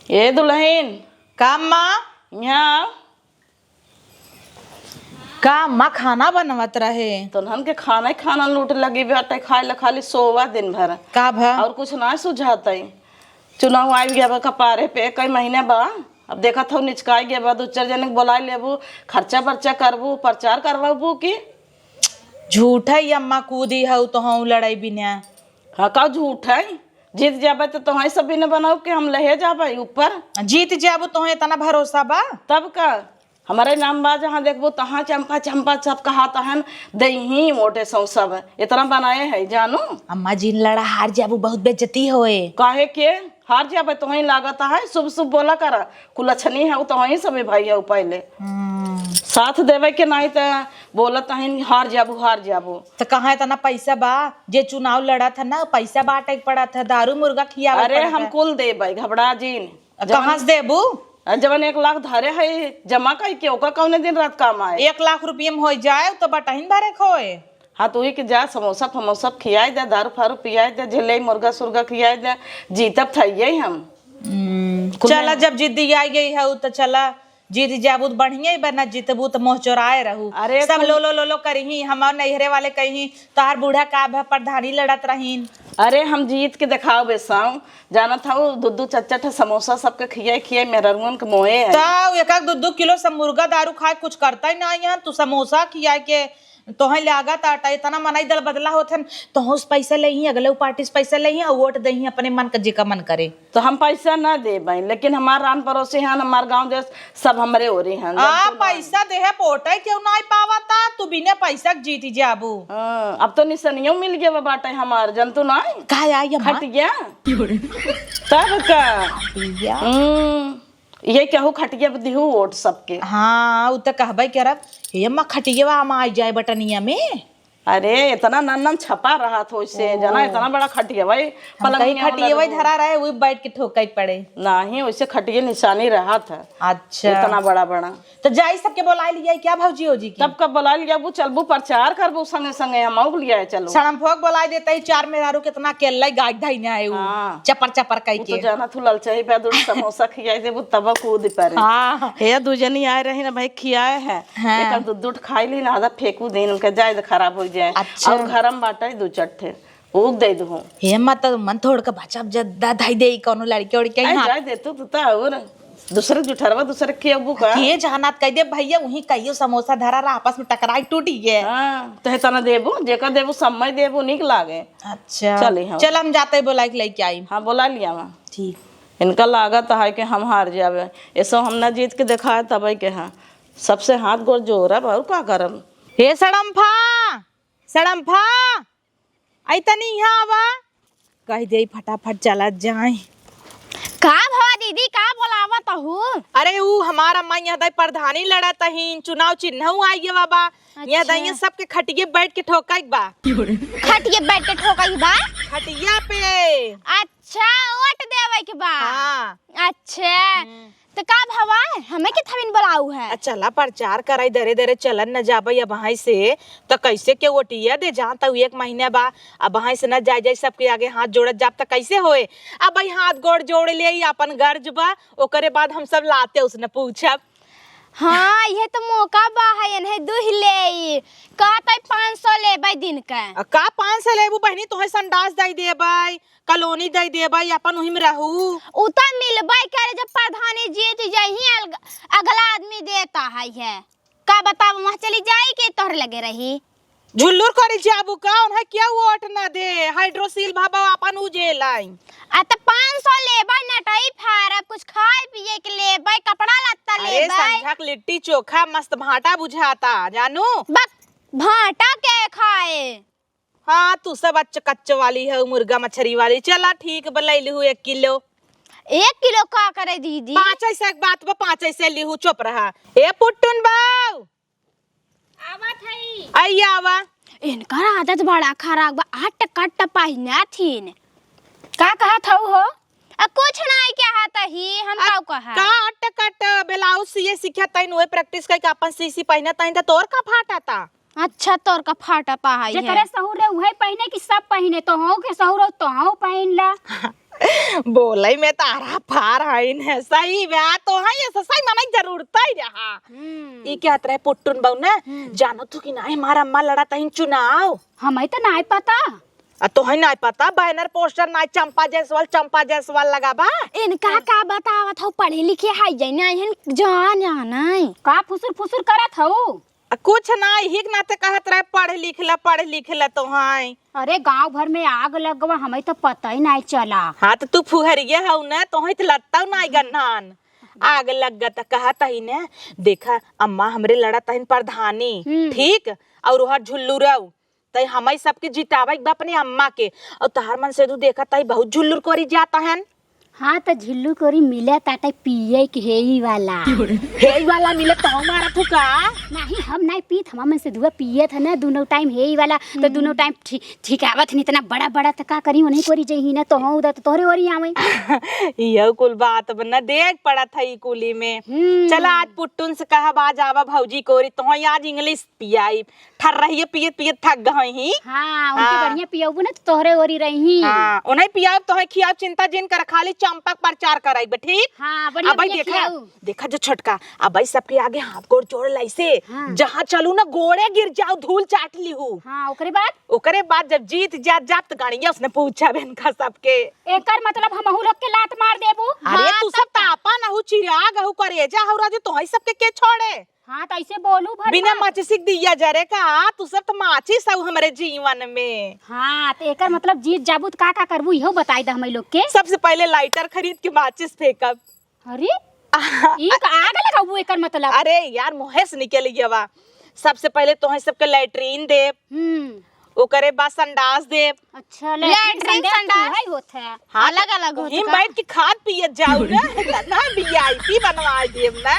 ए दुल्हन का माँ यहाँ का माँ खाना बनवत रहे तोहन के खाना ही खाना लूट लगी बाटे खाए ला खाली सोवा दिन भर का भा और कुछ ना सुझाता ही। चुनाव आ गया बा कपारे पे कई महीने बा। अब देखा था निचकाई गया बा दो चार जने बोला लेबू खर्चा बर्चा करबू प्रचार करवाबू की झूठ है अम्मा कूदी है तो हम लड़ाई बिना हाँ का झूठ है। जीत जाबे तो तुहाई सब भी न बनाओ कि हम लहे जाबे ऊपर जीत जाबू तो इतना भरोसा बा तब का हमारे नाम बा जहाँ देखबो तहाँ चंपा चंपा सब कहा तहन दही मोटे सौ सब इतना बनाए है जानू। अम्मा जिन लड़ा हार जाबू बहुत बेइज्जती होए काहे के हार जाबे तुही लागत है शुभ शुभ बोला करा कुलछनी है तुही सब भाई है पहले साथ देवे के नहीं तो बोलत है हार जाबू तो कहाँ इतना पैसा बा जे चुनाव लड़ा था ना पैसा बांटे पड़ा था दारू मुर्गा खियावे अरे हम कुल देबे घबरा जीन कहाँ से देबू जवन 1 लाख धरे है जमा कर के ओका कौने दिन रात काम आए 1 लाख रुपये में हो जाए तो बटहिन भरे खोए। हाँ तू ही के जा समोसा फमोसा खियाई दे दारू फारू पियाई दे झिले मुर्गा सुर्गा खियाई दे जीतब थाइये हम। चला जब जिद्दी आई गई है तो चला जीत जाबू तो बढ़िया ही बना जीतबू तो मोह चोराए रहू। अरे सब लो करी हमार नैहरे वाले कही तोहार बूढ़ा का प्रधानी लड़त रहीन। अरे हम जीत के दिखाओ बेसाऊ जाना था वो दूध चच्चट समोसा सबके खियाई मेरा रुन के मोए है तो 1-2 किलो सब मुर्गा दारू खाए कुछ करता ही ना यहाँ तू समोसा खिया के तोहे लागत आटा इतना मनाई दल बदला होथन तो उस पैसा ले ही अगले पार्टी से पैसा ले ही और वोट दे ही अपने मन का जे का मन करे तो हम पैसा ना दे भाई लेकिन हमार रान पड़ोसी हैं हमार गांव देश सब हमरे हो रही हैं। पैसा दे पोटा क्यों ना पावाता तू बिना पैसा जीती जाबू। अब तो निशानियों मिल गया बाटे हमार जंतु ना का आई हट गया तब का ये कहू खटिया दिहू वोट सबके। हाँ उ तो कहबे करब हे अम्मा खटिया हम आ जाए बटनिया में। अरे इतना नन छपा रहा था उससे जना इतना बड़ा खटिया भाई पलंग खटिया वही धरा रहे वो बैठ के ठोकाई पड़े नहीं वैसे खटिया निशानी रहा था। अच्छा इतना बड़ा तो जाई सबके बोला लिया क्या भौजी हो जी की तब कब बोला लिया वो चलबू प्रचार करबू संगे संगे हम लिया चलो सड़म फोक बोला देते ही 4 मेहरारू कितना केल्ला गाय धाई ना आए हाँ। चपर कई के तो जाना तू ललचाई पे दूध समोसा खियाई दे वो तब कूद पर हां हे दूजनी आए रही ना भाई खियाए है एक दूध खाई ली ना आधा फेंकू देन उनके जाए खराब हो जाए। अच्छा। और घरम बाटा 2 चट्ठे उग दे दू हे मत मन थोड़ के बचब जदा धाई दे कोनो लड़की और के हां जाए दे तू तो और दूसरे जुठरवा दूसरे के अबू का के जहानात कह दे भैया वही कहियो समोसा धरा रहा आपस में टकराई टूटी है। हां तो हे तना देबू जेका देबू समय देबू निक लागे। अच्छा चले हम चल हम जाते बोला के लेके आई। हां बोला लिया मैं ठीक इनका लागत है कि हम हार जावे ऐसा हम ना जीत के दिखाए तब के हां सबसे हाथ गोड़ जोरब और का करम। हे सड़म्फा आई तनी यहाँ आवा कह दे फटाफट चला जाए। का भवा दीदी का बोलावत हूँ। अरे वो हमारा माँ यहाँ दाई प्रधानी लड़त ही चुनाव चिन्ह आई है बाबा। यहाँ दाई सबके खटिये बैठ के ठोकाई बा खटिये बैठ के ठोकाई बा खटिया पे। अच्छा वोट देवे के बा। हाँ। अच्छा तो का भवा हमें के थविन बुलाऊ है। चला प्रचार कराई दरे दरे चलन न जाबे अब वहां से तो कैसे के वोटिया दे जहाँ तक 1 महीने बा अब वहां से न जाए सबके आगे हाथ जोड़त जाब तक कैसे होए। अब भाई हाथ गोड़ जोड़ ले अपन गर्ज बा ओकरे बाद हम सब लाते उसने पूछब। हाँ ये तो मौका बा है इन्हें दुह ले का तई 500 लेबै दिन का 500 लेबू बहनी तोहे संडास दई देबै कॉलोनी दई देबै अपन ओही में रहू उता मिलबै करे जब प्रधानी जीत जाही अगला आदमी देता है का बताओ वहां चली जाई के तोहर लगे रही झुल्लुर करी जाबू का उन्हें क्या वोट न दे हाइड्रोसील भाबा अपन उजे लाई आ त 500 लेबै नटाई फारा कुछ खाए पिए के लेबै कपड़ा लत्ता लेबै। अरे संझक लिट्टी चोखा मस्त भाटा बुझाता जानू बक भाटा के खाए। हाँ तू सब कच्च वाली है मुर्गा मछली वाली चला ठीक बलैलू 1 किलो 1 किलो का करे दीदी 5 ऐसे एक बात बा 5 ऐसे लिहू चुप रहा ए पुट्टुन बाऊ आवत हई आई आवा इनका आदत बड़ा खराब बा 8 कट पहिना थीन का कहत हो कुछ नहीं कहत ही हम का कहा का 8 कट ब्लाउज ये सीखत तैन ओए प्रैक्टिस कई का अपन सीसी पहिना तैन त तोर का फाटाता। अच्छा तोर का फाटा पा है जे करे सहूर रे उहे पहने कि सब पहने तो हो के सहूर तो हो पहन ला बोले में तारा फार हईन है सही बात तो है ये सही माने जरूरत ही रहा ई क्या तरह पुट्टुन बहु ना जानो तो कि नहीं हमारा अम्मा लड़ा तहिन चुनाव हमें तो नहीं पता। तो है नहीं पता बैनर पोस्टर ना चंपा जायसवाल लगा बा इनका का बतावत हो पढ़े लिखे है जैना हन जान जाना का फुसुर फुसुर करत हो। कुछ ना हिक नाते कहत रहे पढ़ लिख ला तो है। अरे गांव भर में आग लगवा हमें तो पता ही नहीं चला। हाँ तो तू फुहरिया हौ ना तो है लत्ता नहीं गन्नान आग लग गता कहत ही ने देखा अम्मा हमरे लड़ा तहिन प्रधानी ठीक और वहां झुल्लू रहो तई हमें सबके जितावे अपने अम्मा के और तहार मन से तू देखा तई बहुत झुल्लू करी जाता है। हाँ तो झिल्लू कोरी मिले ताटे पिए के हेई वाला मिले तो हमारा फुका नहीं हम नहीं पीत हम में से दुआ पिए था ना दोनों टाइम हेई वाला तो दोनों टाइम ठिकावत नहीं इतना बड़ा बड़ा तो का करी नहीं कोरी जही ना तो हूं तो तोहरे ओरी आवे यह कुल बात बना देख पड़ा था ई कुली में। चला आज पुट्टुन से कहा बाज आवा भौजी कोरी तो आज इंग्लिश पियाई ठर रही पियत पियत थक गई ही। हां उनके बढ़िया पियाबू ना तोहरे ओरी रही। हां उन्हें पियाब तो है खियाब चिंता जिन कर खाली चंपक प्रचार कराई बे ठीक। हां बढ़िया बढ़िया देखा जो छटका अब भाई सबके आगे हाथ गोड़ जोड़ लैसे जहां चलू ना गोड़े गिर जाओ धूल चाट ली हूं। हां ओकरे बाद जब जीत जात गाड़िया उसने पूछा बहन का सबके एकर मतलब हमहू लोग के लात मार देबू। अरे तू सब तापा ना हु चिराग हु करेजा हु राजू तो है सबके के छोड़े। हाँ तो ऐसे बोलू भर बिना माचिस दिया जरे का तू सब तो माचिस हु हमारे जीवन में। हाँ तो एकर मतलब जीत जाबू तो का करबू इहो बताई द हमें लोग के। सबसे पहले लाइटर खरीद के माचिस फेंकब। अरे ई का आग लगाबू एकर मतलब। अरे यार मुंह से निकल गया। सबसे पहले तो है सबके लैट्रिन देब ओकरे बाद संडास देब। अच्छा लैट्रिन संडास है होत है अलग अलग होत है। हम बैठ के खाद पिए जाऊ ना वीआईपी बनवा देब ना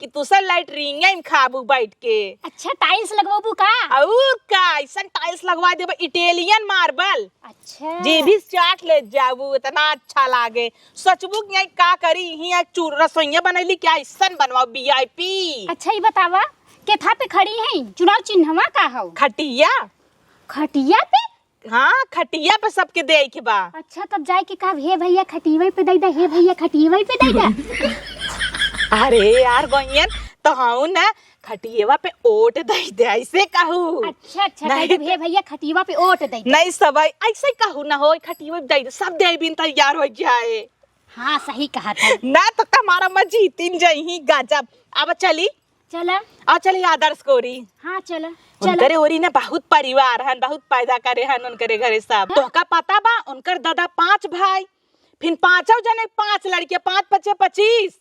कि तू सब लैट्रिन इन खाबू बैठ के। अच्छा टाइल्स लगवाबू का और का ऐसा टाइल्स लगवा देब इटालियन मार्बल। अच्छा जे भी चाट ले जाबू इतना अच्छा लागे सचबू यही का करी ही चूर रसोइया बनैली क्या ऐसा बनवाओ वीआईपी। अच्छा ये बतावा केथा पे खड़ी है चुनाव चिन्हवा का हो। खटिया पे। हाँ खटिया पे सबके दे के बा। अच्छा तब जाए के का हे भैया खटिया पे दे दे हे भैया खटिया पे दे दे। अरे यार गोयन तो हाउ ना खटिएवा पे ओट दे दे ऐसे कहू। अच्छा नहीं हे भैया खटिया पे ओट दे नहीं सब ऐसे कहू ना हो खटिया पे दे सब दे बिन तैयार हो जाए। हाँ सही कहा था ना तो हमारा मजी तीन जही गजब। अब चली चला आ चली आदर्श कोरी। हाँ चला उनकरे ओरी ना बहुत परिवार हन बहुत पैदा करे हन उनकरे घरे सब। तो का पता बा उनकर दादा 5 भाई फिर 5 जने 5 लड़के 5 5 25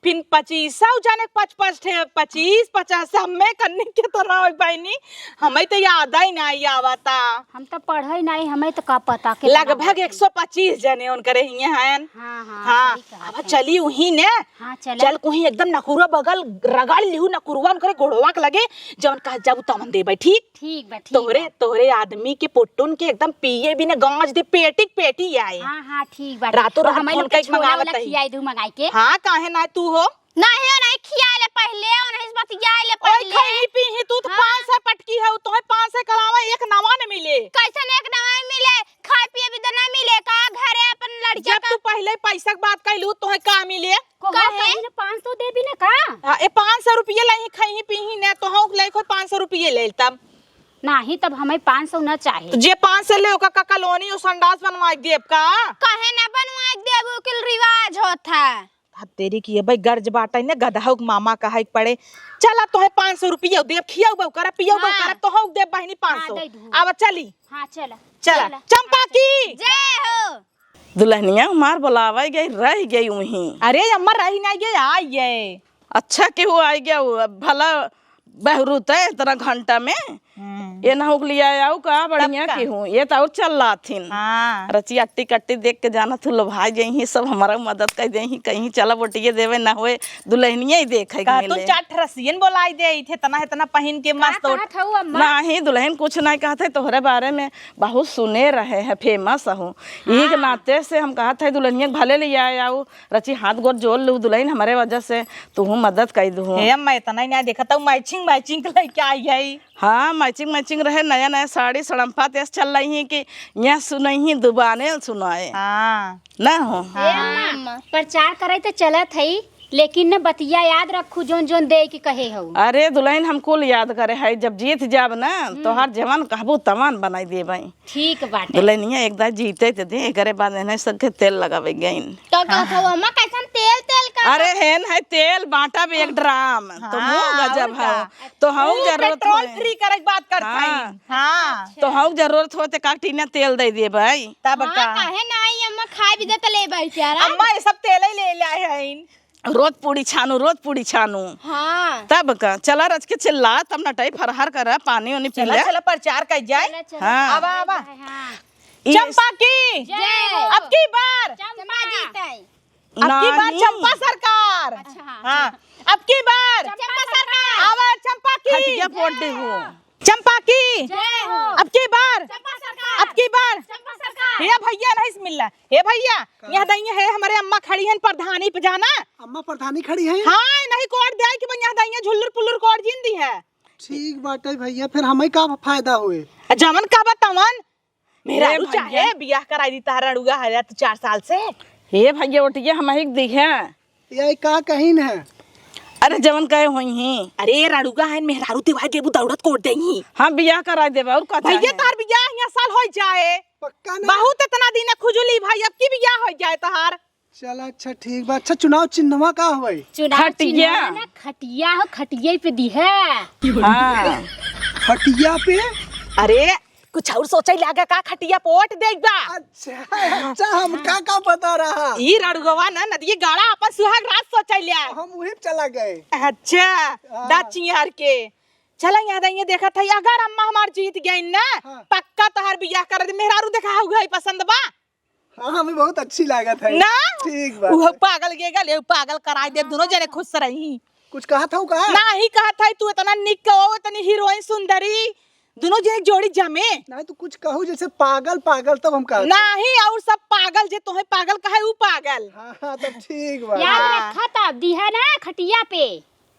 फिर 25 जने 25 50 हमें करने के तो रह बहनी हमें तो याद ही नहीं आवता। हम तो पढ़े नहीं हमें तो का पता के लगभग 125 जने उनकरे हिये हन। हाँ अब चली वही ने। हाँ चल कोही एकदम नकुरा बगल रगड़ लिहू नकुरवा उनकरे गोड़वा के लगे जवन कह जाबू तमन देबे ठीक बा ठीक तोहरे आदमी के पुट्टुन के एकदम पिए भी ने गांज दे पेटी आए। हां ठीक बा रातों रात हमें फोन लोग कई छोला मंगावत वाला है। खियाई दू मंगाई के। हां काहे ना तू हो नहीं खियाए ले पहले नहीं बतियाए ले ओए पहले खई पी ही तू तो 500 पटकी है तो 500 कलावा एक नवा न मिले। कैसे एक नवा मिले खाए पिए भी ना मिले का घरे अपन लड़किया जब तू पहले पैसा के बात कहलू तो का मिले कहे 500 दे भी ना का। हां ए 500 रुपया लही खई पी ही ने तो हम ले खो 500 रुपया ले तब नहीं तब हमें 500 ना चाहिए। तो जे 500 ले ओका का कॉलोनी और संडास बनवाई देब का कहे ना बनवाई देबू के रिवाज होता है। तेरी की भाई गर्ज बाटा ने गधाऊ मामा कहा पड़े। चला तो है 500 रुपया देब खियाऊ बा करा पियाऊ बा करा तो हम देब बहनी 500। अब चली हां चला चंपा की जय हो। दुल्हनिया मार बुलावा गई रह गई वहीं। अरे अम्मा रही नहीं गई आई ये अच्छा क्यों आ गया भला बहरूत है इतना घंटा में ये ना हो लिया आओ का बढ़िया की हूँ ये तो और चल रहा थी। हाँ। रची अट्टी कट्टी देख के जाना थू लो भाई जही सब हमारा मदद कर दे कहीं चला बोटिए देवे ना होए दुल्हनिया ही देखे तू चाट रसियन बोलाई दे थे तना पहन के मस्त नहीं दुल्हन कुछ नहीं कहते तोहरे बारे में बहुत सुने रहे हैं फेमस हूँ यही के नाते से हम कहा था दुल्हनिया भले ले आओ रची हाथ गोर जोड़ लू दुल्हन हमारे वजह से तू मदद कर दू। मैं इतना ही नहीं देखा था मैचिंग लेके आई है। हाँ मैचिंग मैचिंग रहे, नया नया साड़ी सड़म्पा तेज चल रही है कि यहाँ सुनही दुबाने सुनाए हाँ ना हो। प्रचार करे तो चलत है, लेकिन न बतिया याद रखू जोन जोन दे के कहे हो। अरे दुल्हन हमको याद करे है, जब जीत जाब ना तो हर जवान कहबू तमान बनाई दे भाई। ठीक बाटे। दुल्हनिया एक दाई जीते तो दे, एकरे बाद इन्हें सबके तेल लगावे गईन। तो कहत हो अम्मा कैसन तेल तेल का अरे हेन है तेल बांटा भी एक ड्राम, तो मुँह गजब है, तो हम जरूरत पेट्रोल फ्री करे के बात करत हाँ। हई। हाँ तो हम जरूरत हो तो का टीना तेल दे दे भाई। तब का काहे नहीं अम्मा खाए भी दे त ले भाई प्यारा। अम्मा ये सब तेल ही ले लाए हईन। रोज पूड़ी छानू, रोज पूड़ी छानू। हाँ तब का चला रच के चिल्ला, तब नटाई फरहर कर पानी उनी पी चला ले। चला प्रचार कर जाए। हाँ आवा आवा। हाँ। चंपा की जय हो। अब की बार, चंपा जीते अब की बार नहीं। चंपा सरकार। हाँ अब की बार चंपा सरकार आवा चंपा की। खटिया पोट दे हो। चंपा की जय हो। अब की बार, चंपा सरकार अब की बार। चंपा सरकार हे भैया नहीं मिलला। हे भैया यहाँ दैया है हमारे अम्मा खड़ी हैं प्रधानी पे जाना। अम्मा प्रधानी खड़ी है। हाँ नहीं कोड दे कि यहाँ दैया झुल्लुर पुल्लुर कोड जिंदी है। ठीक बाटे भैया, फिर हमें का फायदा हुए। जमन का बतावन मेरा हे रुचा भैया। है बियाह कराई दी तारा रुगा है तो 4 साल से। हे भैया उठिए हम एक दिखे। ये का कहीं है। अरे जवन कहे हुई हैं अरे राड़ूगा है मेहरारू तिवारी देबू दौड़त कोट देही। हम बियाह करा देबा और का भैया तार बियाह यहाँ साल हो जाए। पक्का ना। बहुत इतना दिन खुजली भाई अब की बियाह हो जाए तहार। चल अच्छा ठीक बा। अच्छा चुनाव चिन्हवा का हुए। चुनाव खटिया। चिन्ह ना खटिया हो, खटिया पे दी है। हाँ खटिया पे। अरे कुछ और सोचे लागा का खटिया पोट देगा। अच्छा अच्छा हम का बता रहा। ई राड़ूगवा ना नदी गाड़ा अपन सुहाग रात सोचे लिया। हम वही चला गए। अच्छा दाची यार के चला यहाँ दैया देखा था अगर अम्मा हमार जीत गई ना हाँ। पक्का तहार बियाह कर दे। मेहरारू देखा होगा ही पसंद बा हाँ हमें बहुत अच्छी लागत है। ना। ठीक बा। वो पागल गेगा ले पागल कराई दे दोनों जने खुश रही। कुछ कहा था का। ना ही कहा था तू इतना निक हो इतनी हीरोइन सुंदरी दोनों जने जोड़ी जमे। नहीं तो कुछ कहूँ जैसे पागल पागल तब हम कहा। ना ही और सब पागल जे तुम्हें पागल कहे वो पागल। हाँ हाँ तब ठीक बा। याद रखा था दी है ना खटिया पे।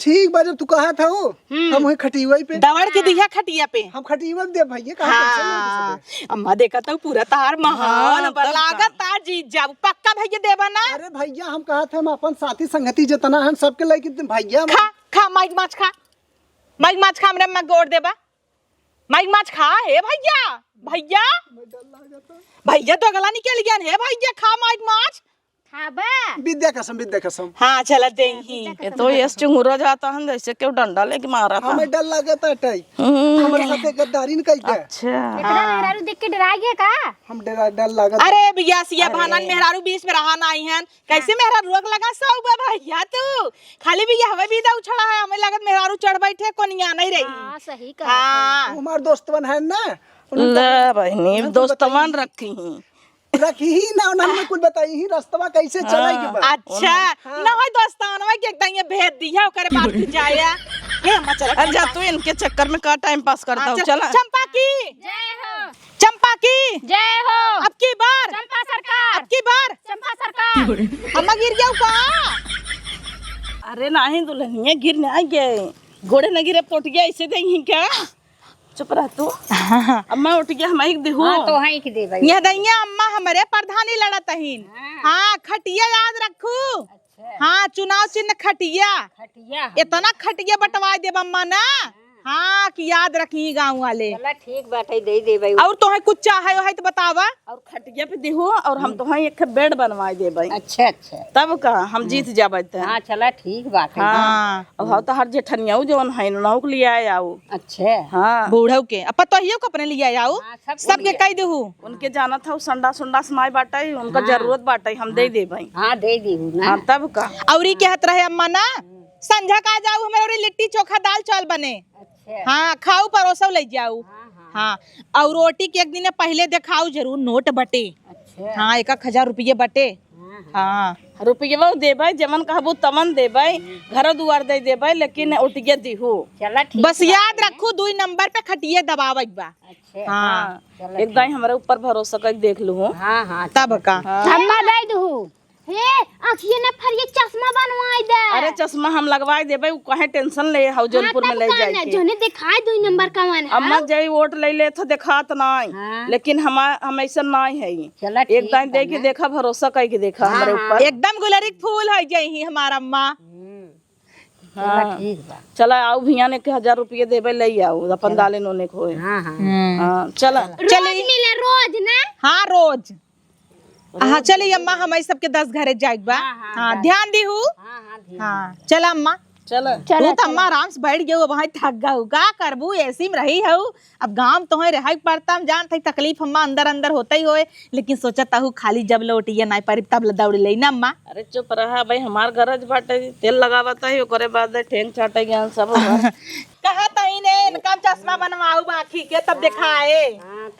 ठीक बा जब तू कहा था वो हम वही खटिया पे। दवड़ के दिया खटिया पे। हम खटिया दे भैया कहा। हाँ अम्मा देखा तो पूरा तार महान हाँ, पर तब लागत तार जीत जाब पक्का भैया देबा ना। अरे भैया हम कहा थे हम अपन साथी संगति जितना है सबके लेके भैया हम- खा खा माइक माछ खा माइक माछ खा हमरे में गोड़ देबा माइक माछ खा। हे भैया भैया भैया तो गला निकल गया हे भैया खा माइक माछ खाबा। विद्या कसम। हाँ चला देही। ये तो ये चुंगुरा जाता है जैसे क्यों डंडा लेके मारा था। हमें डर लगता है हमारे साथ गद्दारी न कही गए। अच्छा इतना मेहरारू देख के डरा गया का। हम डर लगा। अरे भैया सिया भानन मेहरारू बीच में रहा ना आई हैं कैसे मेहरारू रोक लगा सौ बा भैया तू खाली भैया हवे भी दा उछड़ा है हमें लगत मेहरारू चढ़ बैठे कोनिया नहीं रही। हाँ सही कहा। हाँ हमारे दोस्तवन है ना ले बहनी दोस्तमान रखी हैं। रखी ही ना उन्होंने कुछ बताई ही रास्ता कैसे चले के बाद। अच्छा ना होय दोस्तानवा के एकदम ये भेज दिया ओकरे बाद फिर जाया। हे अम्मा चला अरे जा तू इनके चक्कर में का टाइम पास करता हूँ। चला चंपा की जय हो। चंपा की जय हो। अब की बार चंपा सरकार अब की बार चंपा सरकार अम्मा गिर जाऊ का। अरे नहीं दुल्हनिया गिर ना गए घोड़े न गिरे पोट गया ऐसे देही क्या। चुप रह तू। अम्मा उठ गया हम एक देहू। हाँ तो है कि दे भाई। यह दैया अम्मा हमारे प्रधानी लड़त हिन। हाँ खटिया याद रखू। हाँ चुनाव चिन्ह खटिया खटिया। इतना खटिया बंटवा देब अम्मा ना। हाँ कि याद रखी गाँव वाले। चला ठीक बाटे दे भाई। और तुम्हें कुछ चाहे हो है तो बतावा। और खटिया पे देहू और हम तो एक बेड बनवा दे भाई। अच्छा अच्छा। तब का हम जीत जाबे त। हाँ चला ठीक बात है। हाँ और हम तो हर जेठनिया जवन है नौ के लिए आए आओ। अच्छा। हाँ बूढ़ो के अब तो को अपने लिए आओ हाँ, सबको सबके कह देहू। उनके जाना था संडा सुंडा समाय बाटे उनका जरूरत बाटे हम दे दे भाई। हाँ दे दी हूँ ना। हाँ तब का और कहत रहे अम्मा ना संझा का जाऊ हमारे लिट्टी चोखा दाल चावल बने। अच्छा। हाँ खाऊ परोसो ले जाऊ। हाँ और रोटी के एक दिन पहले दिखाऊ जरूर नोट बटे। अच्छा। हाँ 1000 रुपये बटे। हाँ रुपये वो देबै जमन कहबो तमन देबै घर दुआर दे देबै लेकिन उठिए दिहू। चला ठीक। बस याद रखू 2 नंबर पे खटिए दबावक बा। अच्छा। हाँ एक दाई हमारे ऊपर भरोसा कर देख लू। हाँ हाँ। तब का अम्मा दे दू हे आखिए ना फिर ये चश्मा बनवाई दे। अरे चश्मा हम लगवाए देबे, उ कहे टेंशन ले हाउ जौनपुर में ले जाए के। जोने दिखाई 2 नंबर का मन है। अम्मा जई वोट ले ले तो दिखात नहीं, लेकिन हम ऐसा नहीं है। चला एक दान दे के देखा, भरोसा कई के देखा हमारे ऊपर। एकदम गुलरिक फूल है जही हमारा अम्मा। हाँ। ठीक बा। चला आओ भैया ने के 1000 रुपये देबे ले आओ अपन दाले नोने को। हाँ हाँ हाँ चला रोज मिले रोज ना। हाँ रोज। हाँ चलिए अम्मा, हम सबके 10 घरे जाए बा। हाँ ध्यान दी हूँ। हाँ चला अम्मा, चला तू तो अम्मा आराम से बैठ गयो, वहाँ थक गऊ का करबू, ऐसी में रही हूँ। अब गांव तो है रह पड़ता, हम जान थे तकलीफ अम्मा अंदर अंदर होता ही होए, लेकिन सोचता हूँ खाली जब लौटिए ना पारी तब दौड़ ले ना अम्मा। अरे चुप रहा भाई, हमार गरज बाटे तेल लगावता है, ओकरे बाद ठेंग चाटे ज्ञान सब होगा। कहा तही ने इनका चश्मा बनवाऊ बाकी के तब दिखाए।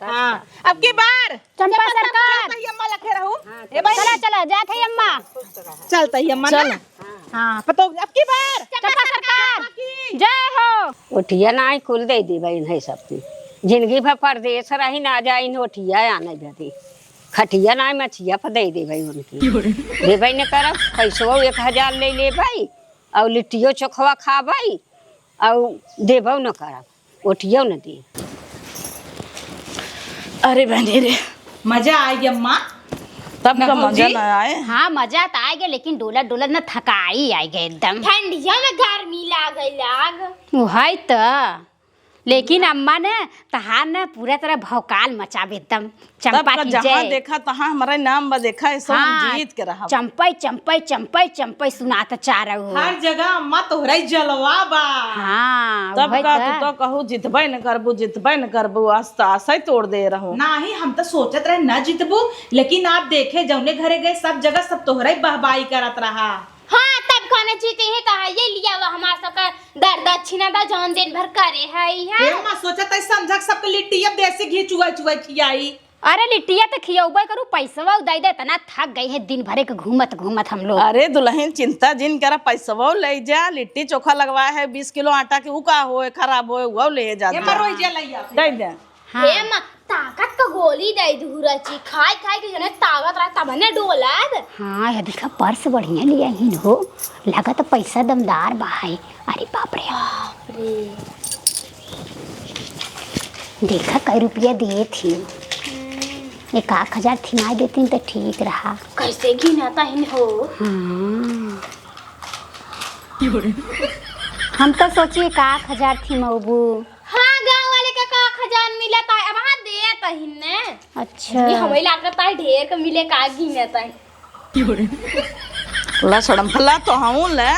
हाँ अब की बार चंपा सरकार अम्मा लखे रहू। चला चला जात है अम्मा। चलता ही अम्मा ना। हाँ पतो अब की बार चंपा सरकार जय हो। ओठिया ना आई कुल दे दी बहन है सबकी। जिंदगी भर परदेश रही ना जाए ओठिया आने भरी, खटिया ना मछिया पर दे दे भाई उनकी। दे भाई ने करब पैसो 1000 ले ले भाई, और लिट्टियो चोखवा खा भाई, और देबो न करब, ओठियो न दी। अरे बहनी रे, मजा आई अम्मा। तब का मजा ना आए। हाँ मजा तो आएगा, लेकिन डोला डोला न थकाई आएगा एकदम। ठंडिया में गर्मी लाग। है तो, लेकिन अम्मा ने तहार ने पूरा तरह भौकाल मचावे एकदम। तब चंपा का की जहाँ जय। देखा तहाँ हमारा नाम बा देखा है, सब हम जीत के रहा। चंपई चंपई चंपई चंपई सुनाता चार हर जगह अम्मा तोहरा ही जलवा बा। हाँ तब वही का तो। तू तो कहू जितबे न करबू, जितबे न करबू, आस्ता आशा ही तोड़ दे रहूं। नहीं हम तो सोचत रहे न जीतबू, लेकिन आप देखे जौने घरे गए सब जगह सब तोहरा ही बहबाई करत रहा। हाँ तब खाना जीते हैं कहा ये लिया हुआ हमारा सबका दर दक्षिणा दा जौन दिन भर करे है। अम्मा सोचत है समझक सबके लिट्टी अब देसी घी चुआ चुआ खियाई। अरे लिट्टिया तो खियौबे करू, पैसा उदाई दे, तना थक गई है दिन भरे के घूमत घूमत हम लोग। अरे दुल्हन चिंता जिन करा, पैसा ले जा, लिट्टी चोखा लगवाया है 20 किलो आटा के, ऊ का होए खराब होए वो ले जा दे दे। हे मां ताकत का गोली दे दूरा ची खाई खाई के जने ताकत रहा तब ने डोलाद। हाँ ये देखा पर्स बढ़िया लिया ही हो, लगा तो पैसा दमदार बाहर। अरे बाप रे देखा कई रुपया दिए थी, 1000 थी ना देती तो ठीक रहा। कैसे गिनाता ही हो। हाँ। हम तो सोचिए 1000 थी मऊबू। हाँ गांव वाले का 1000 मिला था अब हां दे त हिन्ने। अच्छा ये हमें लागत है ढेर का मिले का गिनाता है। ला सड़म फला तो हूं ले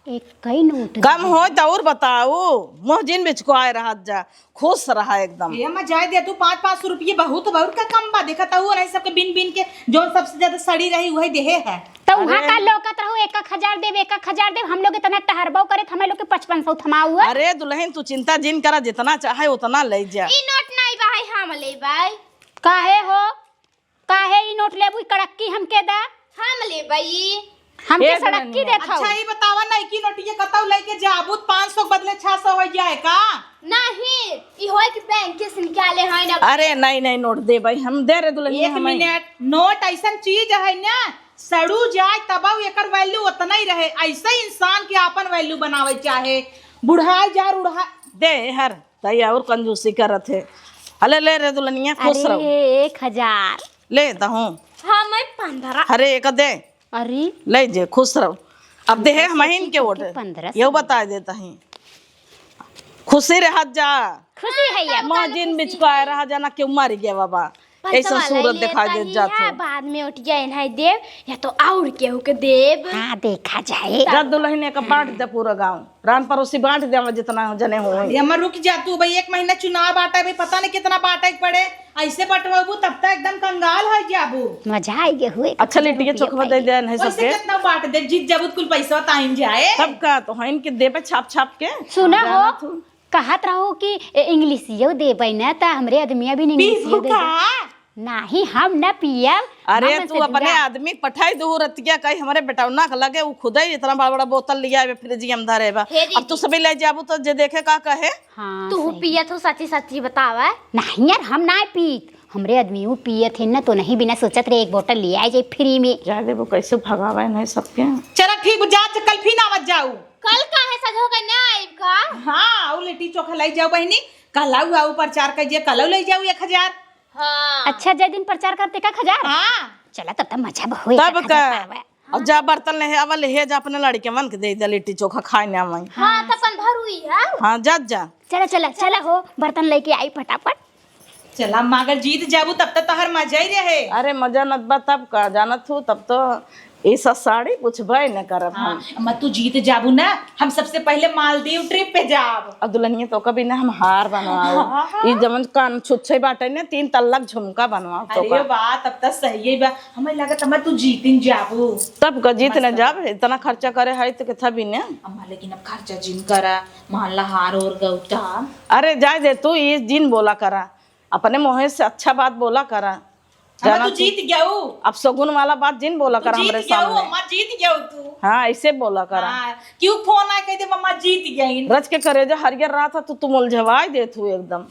एक कई नोट कम हो तो और बताओ, मोह जिन बिच को आए रहा जा, खुश रहा एकदम। ये अम्मा जाए दे तू 500 रुपये बहुत बहुत का कम बा। देखा था वो नहीं सबके बिन बिन के जो सबसे ज्यादा सड़ी रही वही देहे है। तो वहाँ का लोकत रहो 1000 देव 1000 देव, हम लोग इतना टहरबाव करे हमें लोग के 5500 थमाऊ है। अरे दुल्हन तू चिंता जिन करा, जितना चाहे उतना ले जा। ई नोट नहीं भाई हम ले भाई। काहे हो, काहे ई नोट लेबू कड़क्की हमके दा, हम ले भाई। हमके हे सड़क्की देखाओ। अच्छा ये बतावा नहीं की नोटिया कताऊ लेके जाबू 500 बदले 600 हो जाए का? नहीं ई होय कि बैंक के निकाले है ना। अरे नहीं नहीं नोट दे भाई, हम दे रहे दुल्हन। एक मिनट, नोट ऐसा चीज है ना, सड़ू जाए तब एकर वैल्यू उतना ही रहे। ऐसे इंसान के अपन वैल्यू बनावे चाहे, बुढ़ाई जा उड़ा दे हर तई और कंजूसी करत है। अले ले रे दुल्हनिया, खुश रहो। अरे 1000 ले दहूं। हां मैं 15। अरे एक दे अरे ले जे, खुश रहो। अब दे है महीन के वोट 1500 ये बता देता ही, खुशी रह जा। खुशी है ये। माँ जिन बिच को आए रहा जाना क्यों मर गया बाबा, ऐसा सूरत दिखाई दे जाते। बाद में उठ जाए नहीं देव या तो और केहू के देव। हाँ देखा जाए। जब दुल्हन का बांट दे पूरा गांव, रान पड़ोसी बांट दे जितना जने हो। अम्मा रुक जा तू भाई, 1 महीना चुनाव बांटा भाई, पता नहीं कितना बांटे पड़े। ऐसे बंटवाबू तब तक एकदम कंगाल हो जाबू। मजा आई गे हुए। अच्छा लिट्टी चोखा दे दे नहीं वैसे सबके, कितना बांट दे, जीत जाबू कुल पैसा ताइन जाए। तब का तो है इनके दे पे छाप छाप के सुना जाना हो, तू। कहत रहो कि इंग्लिशियो देबै ना त हमरे आदमिया भी इंग्लिशियो दे। नहीं हम न पियब। अरे हम तू से अपने जुड़ा। आदमी पठाई दू रतिया कहीं हमारे बेटौना के लगे, वो खुद ही इतना बड़ा बड़ा बोतल लिया है फ्रिज में धरे बा। अब तू सभी ले जाबू तो जे देखे का कहे। हाँ तू सही। पिया तो सच्ची सच्ची बतावा। नहीं यार हम ना पीत, हमरे आदमी वो पिए थे ना, तो नहीं बिना सोचत रहे 1 बोतल ले आए जाए फ्री में। जा दे वो कैसे भगावे नहीं सबके। चलो ठीक जा, कल फिर आवा जाऊ। कल काहे सजो के ना आइब का? हाँ और लिट्टी चोखा लाई जाओ बहनी, कलाऊ आऊ प्रचार करिए, कलाऊ ले जाऊ 1000। हाँ अच्छा जय दिन प्रचार करते का 1000। हाँ चला तब तो मजा बहु तब का और जा बर्तन ले आवल ले जा अपने लड़के मन के दे दे लिट्टी चोखा खाए ना मैं। हाँ तो अपन भरुई है। हाँ जा जा चला चला चला हो बर्तन लेके आई फटाफट। चला मगर जीत जाबू तब तक तोहर मजा ही रहे। अरे मजा नतबा तब का जानत हूँ तब तो ऐसा साड़ी पूछबे न करब हम। अम्मा तू जीत जाबू ना, हम सबसे पहले मालदीव ट्रिप पे जाब। अब दुल्हनिया तो कभी ना हम हार बनवाओ। ये जमन कान छुच्छे बाटे ने 3 तल्लक झुमका बनवाओ तो अरे वाह तब तक सही है बा, हमें लगत अम्मा तू जीतिन जाबू। तब का जीत न जाब इतना खर्चा करे है तो किथा भी ने। अम्मा लेकिन अब खर्चा जिन करा मोहल्ला हार और गौता। अरे जाए दे तू ये जिन बोला करा, अपने मुँह से अच्छा बात बोला करा। अम्मा तू जीत गयाऊ, अब शगुन वाला बात जिन बोला करा हमरे जीत गयाऊ सामने। अम्मा, जीत गयाऊ तू। हाँ ऐसे बोला करा। हाँ, क्यों फोन आए कह दे मम्मा जीत गई। रच के करे जो हरियर रहा था तू मुलझवाई दे तू एकदम।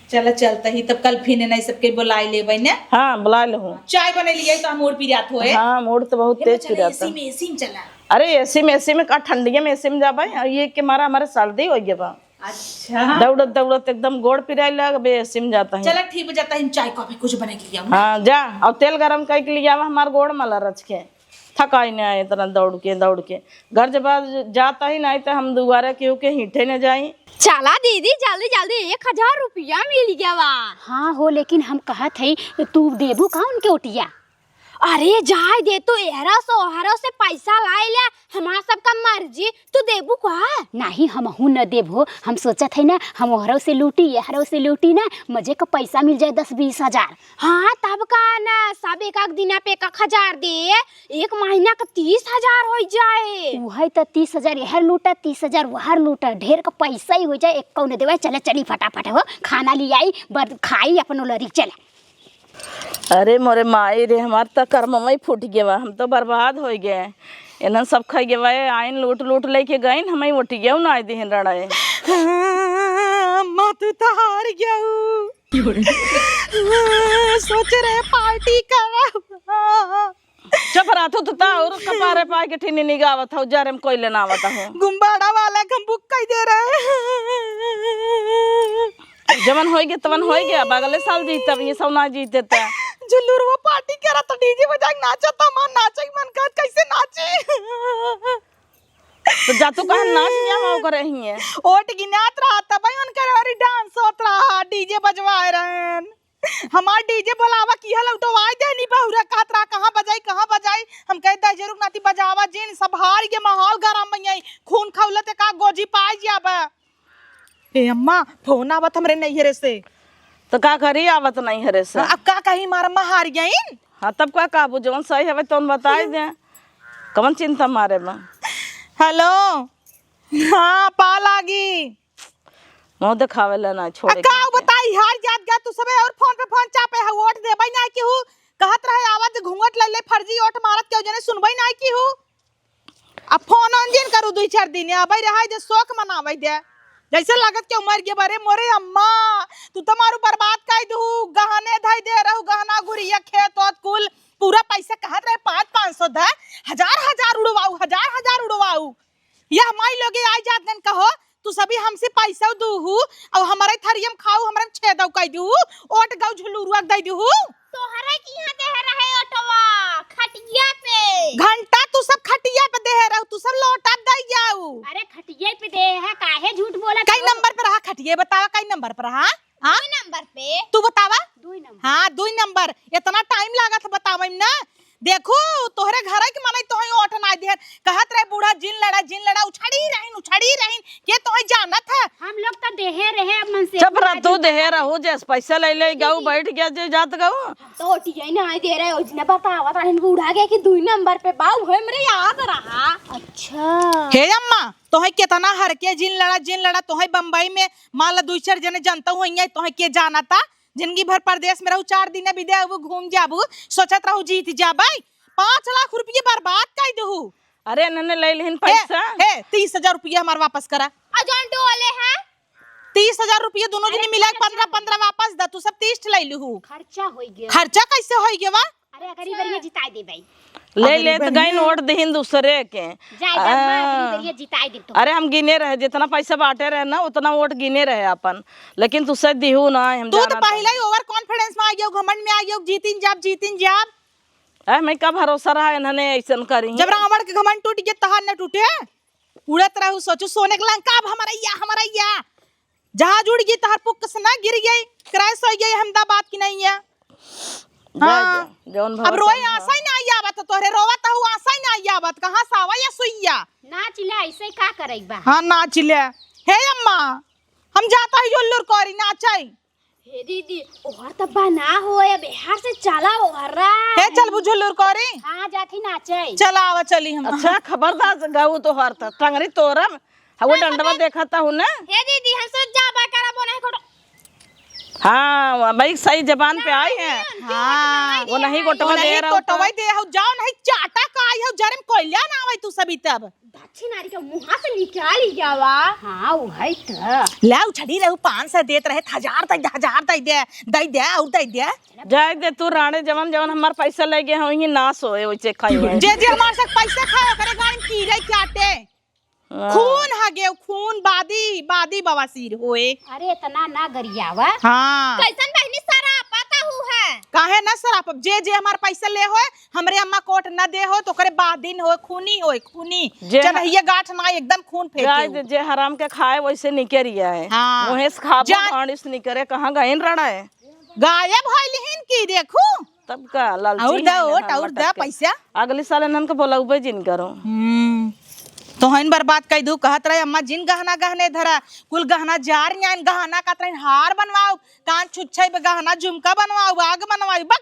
चला चलता ही तब कल फिर नहीं सबके बुलाई ले बहने। हाँ बुला लो। चाय बने लिए तो हम और पी जात होए। हाँ मूड तो बहुत तेज पी जाता। एसी में चला। अरे एसी में का ठंडिया में एसी में जा भाई, ये के मारा हमारे सर्दी हो गया बा। अच्छा दौड़त दौड़त एकदम गोड़ पिराई लग बे एसी में जाता है। चला ठीक हो जाता है, हम चाय कॉफी कुछ बना के लिया। हाँ जा और तेल गरम करके लिया हमारे गोड़ मला रच के थकाई नहीं आए इतना दौड़ के घर जब जाता ही नहीं तो हम दोबारा क्यों के हीठे न जाई। चला दीदी जल्दी जल्दी 1000 रुपया मिल गया बा। हाँ हो लेकिन हम कहत हई तू देबू का उनके ओटिया। अरे जाए दे तो एहरा से पैसा लाई ले, हमारा सबका मर्जी, तू देबू का? नहीं हमहू न देबो, हम सोचत है ना हम ओहरों से लूटी एहरों से लूटी ना मजे का पैसा मिल जाए 10-20 हजार। हाँ तब का ना सब एक दिन पे 1000 दे, एक महीना का 30,000 हो जाए। वही तो 30,000 यहर लूटा 30,000 वहर लूटा, ढेर का पैसा ही हो जाए। एक कौन देवा चले चली फटाफट हो खाना ले आई खाई अपन लड़ी चले। अरे मोरे माई रे हमार तो कर्म में फूट गया, हम तो बर्बाद हो गए। इन्हें सब खाई गए आइन लूट लूट लेके गए हमें उठ गया ना दिन रड़ाए। अम्मा तू तो हार गया। सोच रहे पार्टी करा। चुप रहा तो ता और कपारे पाए के ठीनी निगावत हो जा रे हम कोई लेना आवता हो। गुम्बाड़ा वाला हम बुक कर दे रहे। जमन हो गया तवन हो गया, अगले साल जीत ये सब ना जीते थे। जुल्लूरवा पार्टी करा तो डीजे बजा के नाचा था, मन नाचे मन कर कैसे नाचे। तो जा तू कहा नाच लिया हम करे ही है। ओट गिनात रहा था भाई उनके और डांस होत रहा, डीजे बजवाए रहन। हमार डीजे बुलावा की हल उठवाई देनी बहुरा कहत रहा कहां बजाई हम कह दे जरूर नाती बजावा जिन सब हार के माहौल गरम भई खून खौलते का गोजी पाई जाबे। ए अम्मा फोन आवत हमरे नैहरे से, तो का करी आवत नहीं हरे से। अब का कहीं मार अम्मा हार गईन। हाँ तब का काबू जवन सही है तो बताई दे कौन चिंता मारे में। हेलो हाँ पा लागी मुँह दिखावे लेना छोड़े का बताई हार जात गया तू सबे और फोन पे फोन चापे है वोट देबई ना की हूं कहत रहे आवाज घूंघट ले ले फर्जी ओट मारत के जने सुनबई ना की हूं। अब फोन अंजिन करू 2-4 दिन अबई रहाई दे शौक मनावई दे जैसे लागत के उमर के बारे मोरे अम्मा तू तमारू बर्बाद कर दू गहने धई दे रहू गहना गुड़िया खेत और कुल पूरा पैसा कहत रहे 500-500 दे हजार उड़वाऊ या हमारी लोगे आई जात नन कहो तू सभी हमसे पैसा दूहू और हमारे थरियम खाऊ हमारे छेदौ कई दू ओट गौ झुलुरुआ दई दू तोहरा की यहां दे रहे ऑटोवा खटिया पे घंटा तू सब खटिया पे दे रहू तू सब लौटा दई जाऊ। अरे खटिया पे दे है काहे झूठ बोला। कई नंबर पे रहा खटिया बतावा कई नंबर पे रहा। हां नंबर पे तू बतावा 2 नंबर। हाँ 2 नंबर इतना टाइम लागत बतावे ना देखो तोहरे घर के माने तोही ओठ ना दे कहत रहे बूढ़ा जिन लड़ा उछड़ी रहीन के तोही जानत है हम लोग तो देहे रहे मन से। चुप रह तू देहे रहू जैस पैसा ले गाऊ बैठ गया जे जात गाऊ तो ओटिया ना दे रहे ओजना बतावा रहन बूढ़ा के कि 2 नंबर पे बाऊ हमरे याद रहा। अच्छा हे अम्मा तोहे केतना हर के जिन लड़ा तोहे बम्बई में माला 2-4 जने जानता हूं यही तोहे के जानता जिंदगी भर परदेश में रहू 4 दिन विदेश घूम जाबू सोचत रहू जीत जाबई 5 लाख रुपये बर्बाद कर दहू। अरे नन्ने ले लेन पैसा हे 30,000 रुपया हमार वापस करा अजंटो वाले हैं 30,000 रुपया दोनों जने मिला 15 वापस द तू सब 30 ले लहू। खर्चा हो गया। खर्चा कैसे हो गया वा अरे अगर ये बरिया जिता दे भाई ले ले तो गई नोट दहीन दूसरे के। जिताई दे तो अरे हम गिने रहे, जितना पैसा बांटे रहे ना उतना वोट गिने रहे अपन, लेकिन तुझसे दिहू ना हम तू तो जाना पहले ही ओवर कॉन्फिडेंस में आ गया, घमंड में आ गया, जीतीन जाब। है मैं का भरोसा रहा इन्होंने ऐसा करी। जब रावण के घमंड टूट गया तहार न टूटे, उड़त रहू सोचू सोने के लंका अब हमारा या जहाज उड़ गई तहार पुक से ना गिर गई, क्रैश हो गई अहमदाबाद की नहीं है। हाँ। जौन अब रोए आशा ही ना आई आवत, तोहरे रोवत हूँ आशा ही ना आई आवत, कहाँ सावा या सुइया। ना चिल्ला ऐसे का करे बा। हाँ ना चिल्ले हे अम्मा हम जाता है जोल्लुर कोरी नाचाई। हे दीदी ओहर त बना होए बिहार से चला ओहरा। हे चल बुझुल्लुर कोरी। हां जाती नाचे। चला आवा चली हम। अच्छा खबरदार गाऊ तो हर था टंगरी तोरम वो डंडवा देखता हूँ ना। हे दीदी हम सोच जा बा करा बोने को। हाँ भाई सही जबान पे आई है। हाँ वो नहीं गोटवा दे रहा तो वही दे हो जाओ नहीं चाटा का आई हो जरम कोयला ना आवे तू सभी तब। दक्षिणारी के मुंह से निकाल लिया वा। हां वो है त लाउ छड़ी रहू 500 देत रहे 1000 दे और दे जाए दे तू राणे जवन जवन हमार पैसा ले गए होंगे ना सोए वैसे खाई हुए। जे जे हमारे से पैसा खाओ करे गाड़ी कीड़े काटे खून हगे खून बादी बवासीर होए। अरे इतना ना गरियावा। हाँ कैसन बहनी सारा पता हु है। काहे ना सर आप जे हमार पैसा ले होए हमरे अम्मा कोट न दे हो तो करे बादिन होए खूनी चल ये गांठ ना एकदम खून जाए फेंके दे जे हराम के खाए वैसे निकरिया है। हाँ। मुहेस खाबो खानिस निकरे कहाँ गइन रड़ा है गायब होइलिहिन की देखू तब का लालची और दा ओट और दा पैसा अगले साल इन्हन के बोलाउबे जिन करो। तो हइन बर्बाद कई दू कहत रहे अम्मा जिन गहना गहने धरा कुल गहना जार न्यान गहना का तरह हार बनवाओ कान छुच्छे पे गहना झुमका बनवाओ आग बनवाओ बक